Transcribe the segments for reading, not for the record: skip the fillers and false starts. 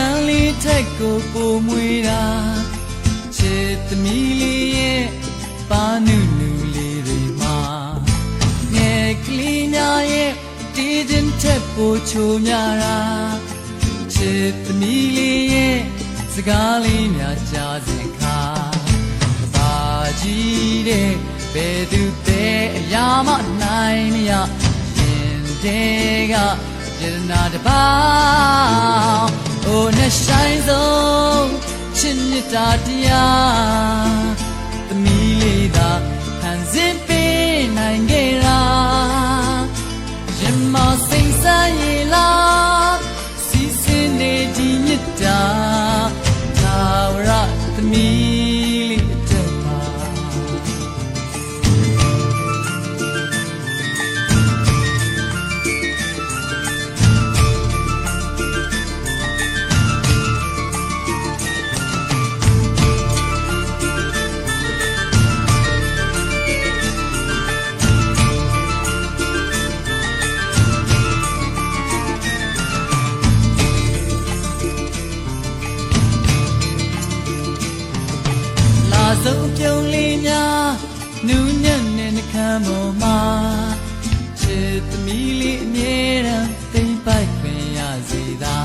န်လေးထက်ကိုပိုမွေတာချစ်သမီးလေးရဲ့ပါနုနုလေးတွေမှာငယ်ကလေးများရဲ့တီးတင်ထက်ပိုချိုများတာချစ်သမီးလေးရဲ့စကားလေးများကြားစဉ်ခါဘာကြီးတဲ့ဘယ်သူတဲ့အရာမှနိုင်မရရင်တဲ့ကယရနာတပါအိုနဲ့ဆိုင်ဆုံးချစ်မြတ်တာတရားသမီးလေးသာဖန်ဆင်းပေးနိုင်ခဲ့တာရင်မစိတ်ဆန်းရလားစီစဉ်နေဒီမြတ်တာသာဝရသမီးဆုံးပြုံးလေးများနူးညံ့တဲ့နှခမ်းပေါ်မှာချစ်သမီးလေးအမြဲတမ်းသိမ့်ပိုက်ခွင့်ရစေသာ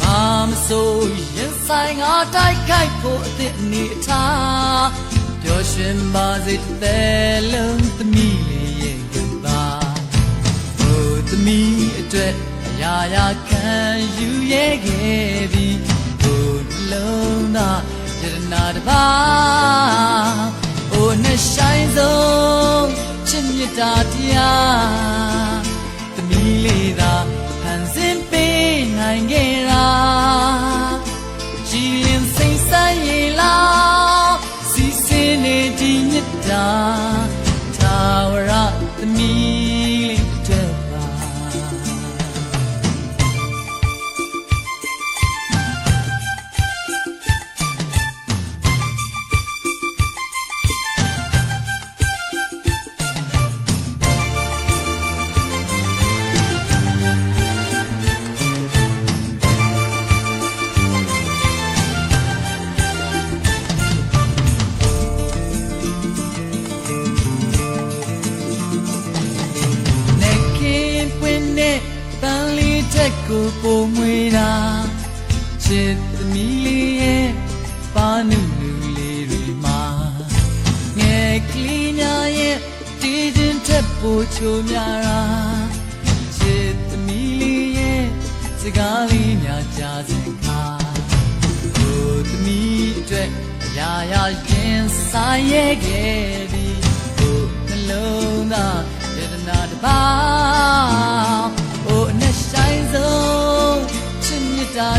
ဘာမဆိုရင်ဆိုင်ငါတိုက်ခိုက်ဖို့အသည့်အနေအထားပျော်ရွှင်ပါစေတဲ့လုံးသမီးလေးရဲ့ကဘာဟိုသမီးအတွက်အရာရာခံယူရဲ့ခဲ့ပြီးဟိုလုံးသားယရနာတပါအိုနဲ့ဆိုင်ဆုံးချစ်မြတ်တာတရားသမီးလေးသာဖန်ဆင်းပေးနိုင်ခဲ့တာကြည်လင်စိတ်ဆန်းရလားစီစဉ်နေဒီမြတ်တာသာဝရသမီးလေးတဲ့ပါပန်းလေးထက်ကိုပိုမွေတာချစ်သမီးလေးရဲ့ပါနုနုလေးတွေမှာငယ်ကလေးများရဲ့တီးတင်ထက်ပိုချိုများတာချစ်သမီးလေးရဲ့စကားလေးများကြားစဉ်ခါဟိုသမီးအတွက်အရာရာရင်ဆိုင်ရဲ့ခဲ့ပြီးဟိုနှလုံးသားယတနာတပါအိုနဲ့ဆိုင်ဆုံးချစ်မြတ်တာ